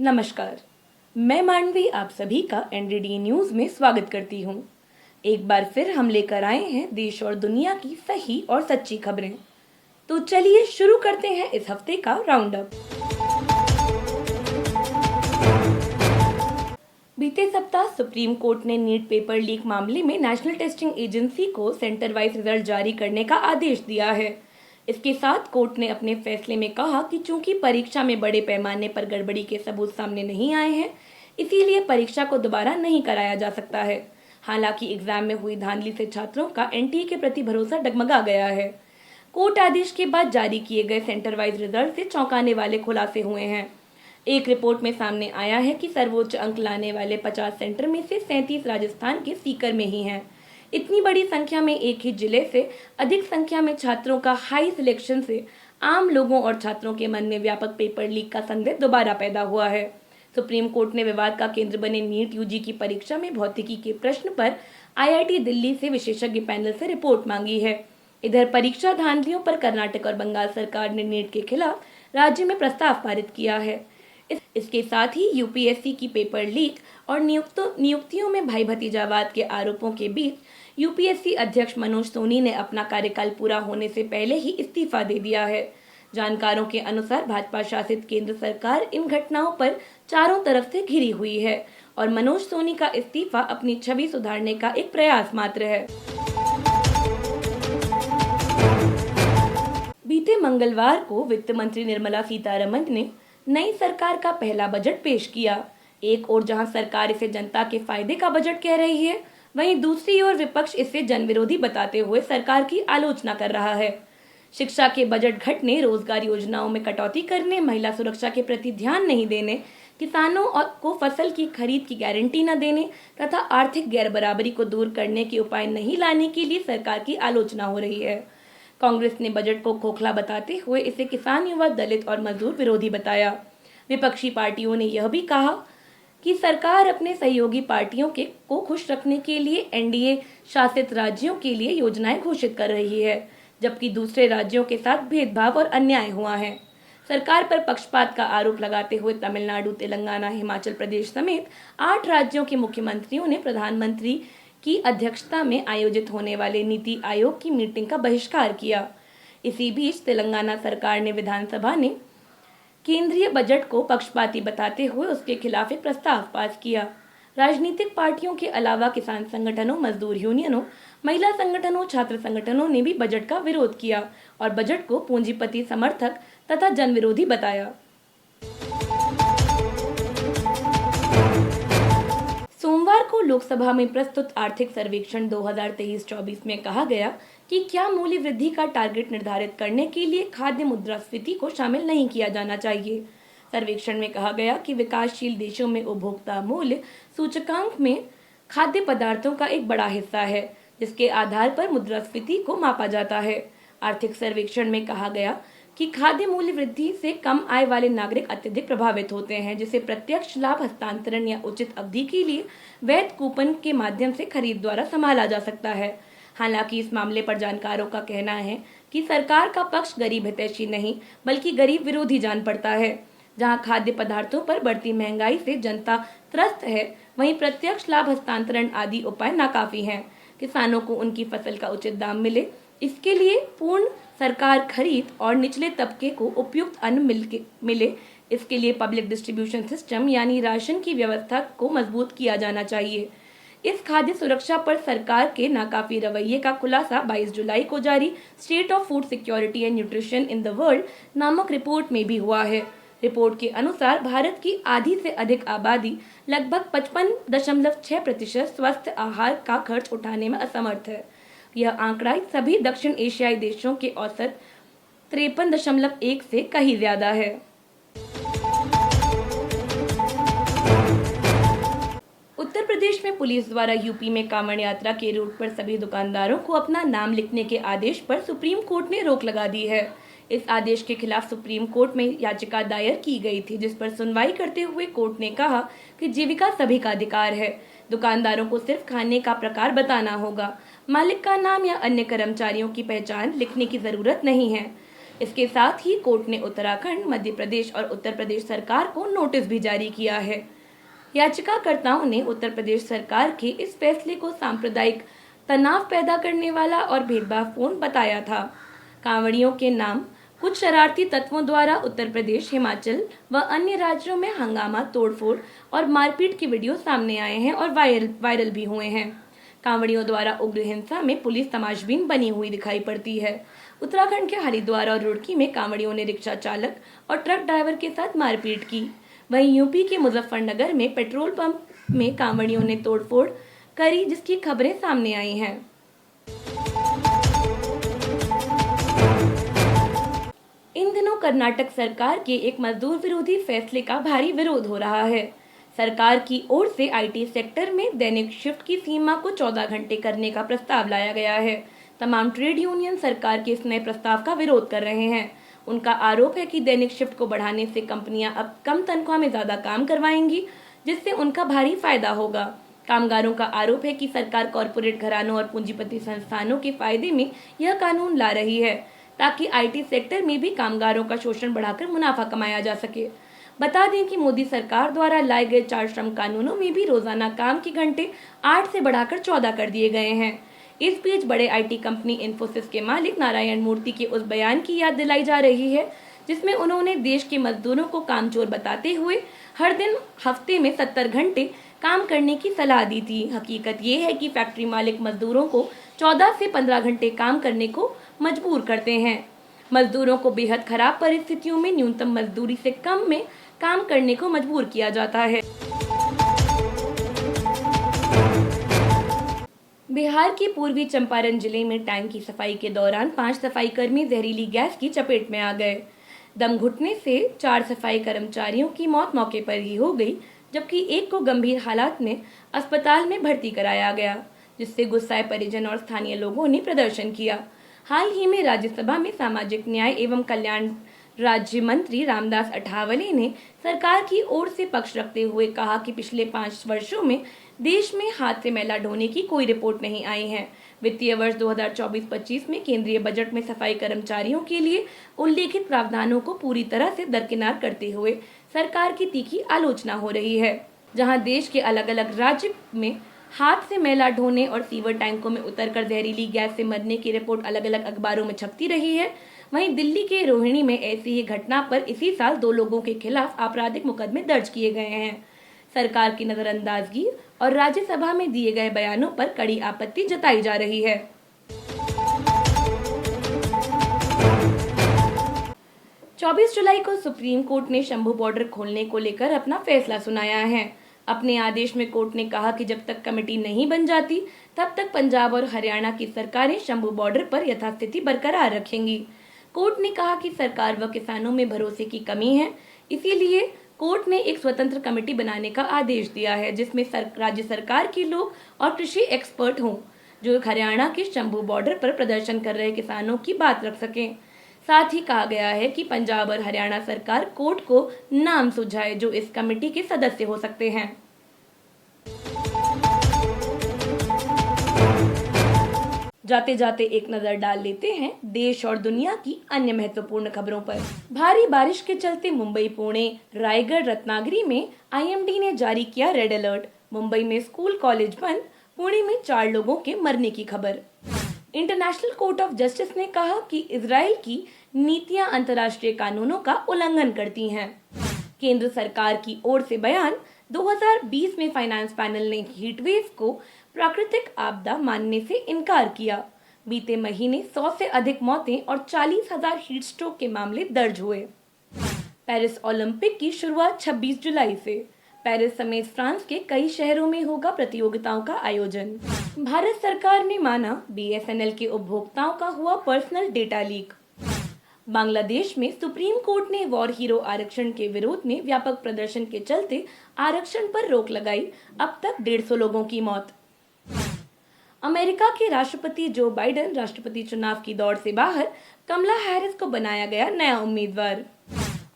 नमस्कार, मैं मानवी आप सभी का एनडीडी न्यूज में स्वागत करती हूँ। एक बार फिर हम लेकर आए हैं देश और दुनिया की सही और सच्ची खबरें। तो चलिए शुरू करते हैं इस हफ्ते का राउंड अप। बीते सप्ताह सुप्रीम कोर्ट ने नीट पेपर लीक मामले में नेशनल टेस्टिंग एजेंसी को सेंटर वाइज रिजल्ट जारी करने का आदेश दिया है। इसके साथ कोर्ट ने अपने फैसले में कहा कि चूंकि परीक्षा में बड़े पैमाने पर गड़बड़ी के सबूत सामने नहीं आए हैं, इसीलिए परीक्षा को दोबारा नहीं कराया जा सकता है। हालांकि एग्जाम में हुई धांधली से छात्रों का एनटीए के प्रति भरोसा डगमगा गया है। कोर्ट आदेश के बाद जारी किए गए सेंटर वाइज रिजल्ट से चौंकाने वाले खुलासे हुए हैं। एक रिपोर्ट में सामने आया है कि सर्वोच्च अंक लाने वाले 50 सेंटर में से 37 राजस्थान के सीकर में ही हैं। इतनी बड़ी संख्या में एक ही जिले से अधिक संख्या में छात्रों का हाई सिलेक्शन से आम लोगों और छात्रों के मन में व्यापक पेपर लीक का संदेह दोबारा पैदा हुआ है। सुप्रीम कोर्ट ने विवाद का केंद्र बने नीट यूजी की परीक्षा में भौतिकी के प्रश्न पर आईआईटी दिल्ली से विशेषज्ञ पैनल से रिपोर्ट मांगी है। इधर परीक्षा धांधलियों पर कर्नाटक और बंगाल सरकार ने नीट के खिलाफ राज्य में प्रस्ताव पारित किया है। इसके साथ ही यूपीएससी की पेपर लीक और नियुक्तियों में भाई भतीजावाद के आरोपों के बीच यूपीएससी अध्यक्ष मनोज सोनी ने अपना कार्यकाल पूरा होने से पहले ही इस्तीफा दे दिया है। जानकारों के अनुसार भाजपा शासित केंद्र सरकार इन घटनाओं पर चारों तरफ से घिरी हुई है और मनोज सोनी का इस्तीफा अपनी छवि सुधारने का एक प्रयास मात्र है। बीते मंगलवार को वित्त मंत्री निर्मला सीतारमण ने नई सरकार का पहला बजट पेश किया। एक ओर जहां सरकार इसे जनता के फायदे का बजट कह रही है, वहीं दूसरी ओर विपक्ष इसे जनविरोधी बताते हुए सरकार की आलोचना कर रहा है। शिक्षा के बजट घटने, रोजगार योजनाओं में कटौती करने, महिला सुरक्षा के प्रति ध्यान नहीं देने, किसानों को फसल की खरीद की गारंटी न देने तथा आर्थिक गैर बराबरी को दूर करने के उपाय नहीं लाने के लिए सरकार की आलोचना हो रही है। कांग्रेस ने बजट को खोखला बताते हुए इसे किसान, युवा, दलित और मजदूर विरोधी बताया। विपक्षी पार्टियों ने यह भी कहा कि सरकार अपने सहयोगी पार्टियों को खुश रखने के लिए एनडीए शासित राज्यों के लिए योजनाएं घोषित कर रही है, जबकि दूसरे राज्यों के साथ भेदभाव और अन्याय हुआ है। सरकार पर पक्षपात का आरोप लगाते हुए तमिलनाडु, तेलंगाना, हिमाचल प्रदेश समेत 8 राज्यों के मुख्यमंत्रियों ने प्रधानमंत्री की अध्यक्षता में आयोजित होने वाले नीति आयोग की मीटिंग का बहिष्कार किया। इसी बीच तेलंगाना सरकार ने विधानसभा ने केंद्रीय बजट को पक्षपाती बताते हुए उसके खिलाफ एक प्रस्ताव पास किया। राजनीतिक पार्टियों के अलावा किसान संगठनों, मजदूर यूनियनों, महिला संगठनों, छात्र संगठनों ने भी बजट का विरोध किया और बजट को पूंजीपति समर्थक तथा जनविरोधी बताया। सोमवार को लोकसभा में प्रस्तुत आर्थिक सर्वेक्षण 2023-24 में कहा गया कि क्या मूल्य वृद्धि का टारगेट निर्धारित करने के लिए खाद्य मुद्रास्फीति को शामिल नहीं किया जाना चाहिए। सर्वेक्षण में कहा गया कि विकासशील देशों में उपभोक्ता मूल्य सूचकांक में खाद्य पदार्थों का एक बड़ा हिस्सा है, जिसके आधार पर मुद्रास्फीति को मापा जाता है। आर्थिक सर्वेक्षण में कहा गया कि खाद्य मूल्य वृद्धि से कम आय वाले नागरिक अत्यधिक प्रभावित होते हैं, जिसे प्रत्यक्ष लाभ हस्तांतरण या उचित अवधि के लिए वैध कूपन के माध्यम से खरीद द्वारा संभाला जा सकता है। हालांकि इस मामले पर जानकारों का कहना है कि सरकार का पक्ष गरीब हितैषी नहीं बल्कि गरीब विरोधी जान पड़ता है। जहां खाद्य पदार्थों पर बढ़ती महंगाई से जनता त्रस्त है, वहीं प्रत्यक्ष लाभ हस्तांतरण आदि उपाय नाकाफी हैं। किसानों को उनकी फसल का उचित दाम मिले, इसके लिए पूर्ण सरकार खरीद और निचले तबके को उपयुक्त अन्न मिले, इसके लिए पब्लिक डिस्ट्रीब्यूशन सिस्टम यानी राशन की व्यवस्था को मजबूत किया जाना चाहिए। इस खाद्य सुरक्षा पर सरकार के नाकाफी रवैये का खुलासा 22 जुलाई को जारी state of food security and nutrition in the world नामक रिपोर्ट में भी हुआ है। रिपोर्ट के अनुसार भारत की आधी से अधिक आबादी लगभग 55.6% स्वस्थ आहार का खर्च उठाने में असमर्थ है। यह आंकड़ा सभी दक्षिण एशियाई देशों के औसत 53.1 से कहीं ज्यादा है। उत्तर प्रदेश में पुलिस द्वारा यूपी में कांवड़ यात्रा के रूट पर सभी दुकानदारों को अपना नाम लिखने के आदेश पर सुप्रीम कोर्ट ने रोक लगा दी है। इस आदेश के खिलाफ सुप्रीम कोर्ट में याचिका दायर की गई थी, जिस पर सुनवाई करते हुए कोर्ट ने कहा कि जीविका सभी का अधिकार है। दुकानदारों को सिर्फ खाने का प्रकार बताना होगा, मालिक का नाम या अन्य कर्मचारियों की पहचान लिखने की जरूरत नहीं है। इसके साथ ही कोर्ट ने उत्तराखंड, मध्य प्रदेश और उत्तर प्रदेश सरकार को नोटिस भी जारी किया है। याचिकाकर्ताओं ने उत्तर प्रदेश सरकार के इस फैसले को सांप्रदायिक तनाव पैदा करने वाला और भेदभावपूर्ण बताया था। कांवड़ियों के नाम कुछ शरारती तत्वों द्वारा उत्तर प्रदेश, हिमाचल व अन्य राज्यों में हंगामा, तोड़फोड़ और मारपीट के वीडियो सामने आए हैं और वायरल भी हुए हैं। कांवड़ियों द्वारा उग्र हिंसा में पुलिस तमाशबीन बनी हुई दिखाई पड़ती है। उत्तराखंड के हरिद्वार और रुड़की में कांवड़ियों ने रिक्शा चालक और ट्रक ड्राइवर के साथ मारपीट की। वहीं यूपी के मुजफ्फरनगर में पेट्रोल पंप में कांवड़ियों ने तोड़फोड़ करी, जिसकी खबरें सामने आई हैं। इन दिनों कर्नाटक सरकार के एक मजदूर विरोधी फैसले का भारी विरोध हो रहा है। सरकार की ओर से आईटी सेक्टर में दैनिक शिफ्ट की सीमा को 14 घंटे करने का प्रस्ताव लाया गया है। तमाम ट्रेड यूनियन सरकार के इस नए प्रस्ताव का विरोध कर रहे हैं। उनका आरोप है कि दैनिक शिफ्ट को बढ़ाने से कंपनियां अब कम तनख्वाह में ज्यादा काम करवाएंगी, जिससे उनका भारी फायदा होगा। कामगारों का आरोप है कि सरकार कॉरपोरेट घरानों और पूंजीपति संस्थानों के फायदे में यह कानून ला रही है, ताकि आईटी सेक्टर में भी कामगारों का शोषण बढ़ाकर मुनाफा कमाया जा सके। बता दें कि मोदी सरकार द्वारा लाए गए 4 श्रम कानूनों में भी रोजाना काम के घंटे 8 से बढ़ाकर 14 कर दिए गए हैं। इस बीच बड़े आईटी कंपनी इन्फोसिस के मालिक नारायण मूर्ति के उस बयान की याद दिलाई जा रही है, जिसमें उन्होंने देश के मजदूरों को कामचोर बताते हुए हर दिन हफ्ते में 70 घंटे काम करने की सलाह दी थी। हकीकत ये है कि फैक्ट्री मालिक मजदूरों को 14 से 15 घंटे काम करने को मजबूर करते हैं। मजदूरों को बेहद खराब परिस्थितियों में न्यूनतम मजदूरी से कम में काम करने को मजबूर किया जाता है। बिहार के पूर्वी चंपारण जिले में टैंक की सफाई के दौरान 5 सफाई कर्मी जहरीली गैस की चपेट में आ गए। दम घुटने से 4 सफाई कर्मचारियों की मौत मौके पर ही हो गई, जबकि एक को गंभीर हालात में अस्पताल में भर्ती कराया गया, जिससे गुस्साए परिजन और स्थानीय लोगों ने प्रदर्शन किया। हाल ही में राज्यसभा में सामाजिक न्याय एवं कल्याण राज्य मंत्री रामदास अठावले ने सरकार की ओर से पक्ष रखते हुए कहा कि पिछले 5 वर्षों में देश में हाथ से मैला ढोने की कोई रिपोर्ट नहीं आई है। वित्तीय वर्ष 2024-25 में केंद्रीय बजट में सफाई कर्मचारियों के लिए उल्लेखित प्रावधानों को पूरी तरह से दरकिनार करते हुए सरकार की तीखी आलोचना हो रही है। जहां देश के अलग अलग राज्य में हाथ से मैला ढोने और सीवर टैंकों में उतरकर जहरीली गैस से मरने की रिपोर्ट अलग अलग अखबारों में छपती रही है, वहीं दिल्ली के रोहिणी में ऐसी ही घटना पर इसी साल 2 लोगों के खिलाफ आपराधिक मुकदमे दर्ज किए गए हैं। सरकार की नजरअंदाजगी और राज्यसभा में दिए गए बयानों पर कड़ी आपत्ति जताई जा रही है। चौबीस जुलाई को सुप्रीम कोर्ट ने शंभू बॉर्डर खोलने को लेकर अपना फैसला सुनाया है। अपने आदेश में कोर्ट ने कहा कि जब तक कमेटी नहीं बन जाती, तब तक पंजाब और हरियाणा की सरकारें शंभू बॉर्डर पर यथास्थिति बरकरार रखेंगी। कोर्ट ने कहा कि सरकार व किसानों में भरोसे की कमी है, इसीलिए कोर्ट ने एक स्वतंत्र कमेटी बनाने का आदेश दिया है, जिसमें राज्य सरकार के लोग और कृषि एक्सपर्ट हों, जो हरियाणा के शंभू बॉर्डर पर प्रदर्शन कर रहे किसानों की बात रख सकें। साथ ही कहा गया है कि पंजाब और हरियाणा सरकार कोर्ट को नाम सुझाए जो इस कमेटी के सदस्य हो सकते हैं। जाते जाते एक नजर डाल लेते हैं देश और दुनिया की अन्य महत्वपूर्ण खबरों पर। भारी बारिश के चलते मुंबई, पुणे, रायगढ़, रत्नागिरी में आईएमडी ने जारी किया रेड अलर्ट। मुंबई में स्कूल कॉलेज बंद, पुणे में 4 लोगों के मरने की खबर। इंटरनेशनल कोर्ट ऑफ जस्टिस ने कहा कि इजराइल की नीतियां अंतर्राष्ट्रीय कानूनों का उल्लंघन करती हैं। केंद्र सरकार की ओर से बयान। 2020 में फाइनेंस पैनल ने हीटवेव को प्राकृतिक आपदा मानने से इनकार किया। बीते महीने 100 से अधिक मौतें और 40,000 हीट स्ट्रोक के मामले दर्ज हुए। पेरिस ओलंपिक की शुरुआत 26 जुलाई से। पेरिस समेत फ्रांस के कई शहरों में होगा प्रतियोगिताओं का आयोजन। भारत सरकार ने माना बीएसएनएल के उपभोक्ताओं का हुआ पर्सनल डेटा लीक। बांग्लादेश में सुप्रीम कोर्ट ने वॉर हीरो आरक्षण के विरोध में व्यापक प्रदर्शन के चलते आरक्षण पर रोक लगाई। अब तक 150 लोगों की मौत। अमेरिका के राष्ट्रपति जो बाइडेन राष्ट्रपति चुनाव की दौड़ से बाहर, कमला हैरिस को बनाया गया नया उम्मीदवार।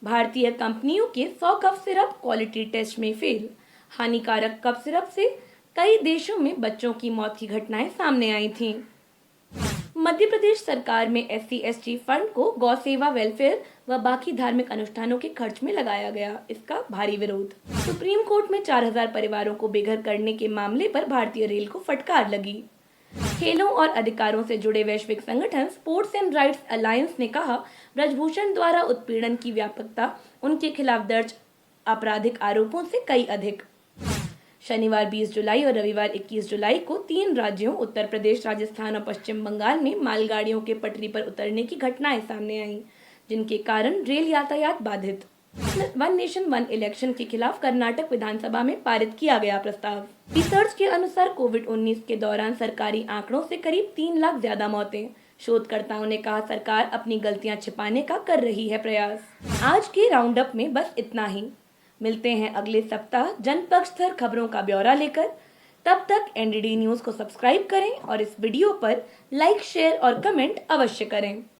भारतीय कंपनियों के 100 कफ सिरप क्वालिटी टेस्ट में फेल। हानिकारक कफ सिरप से कई देशों में बच्चों की मौत की घटनाएं सामने आई थीं। मध्य प्रदेश सरकार में SC/ST फंड को गौ सेवा, वेलफेयर व बाकी धार्मिक अनुष्ठानों के खर्च में लगाया गया। इसका भारी विरोध। सुप्रीम कोर्ट में 4000 परिवारों को बेघर करने के मामले पर भारतीय रेल को फटकार लगी। खेलों और अधिकारों से जुड़े वैश्विक संगठन स्पोर्ट्स एंड राइट्स अलायंस ने कहा, ब्रजभूषण द्वारा उत्पीड़न की व्यापकता उनके खिलाफ दर्ज आपराधिक आरोपों से कई अधिक। शनिवार 20 जुलाई और रविवार 21 जुलाई को 3 राज्यों उत्तर प्रदेश, राजस्थान और पश्चिम बंगाल में मालगाड़ियों के पटरी पर उतरने की घटनाएं सामने आईं, जिनके कारण रेल यातायात बाधित। वन नेशन वन इलेक्शन के खिलाफ कर्नाटक विधानसभा में पारित किया गया प्रस्ताव। रिसर्च के अनुसार कोविड-19 के दौरान सरकारी आंकड़ों से करीब 3 लाख ज्यादा मौतें। शोधकर्ताओं ने कहा, सरकार अपनी गलतियां छिपाने का कर रही है प्रयास। आज के राउंड अप में बस इतना ही। मिलते हैं अगले सप्ताह जनपक्ष स्तर खबरों का ब्यौरा लेकर। तब तक NDD न्यूज को सब्सक्राइब करें और इस वीडियो पर लाइक, शेयर और कमेंट अवश्य करें।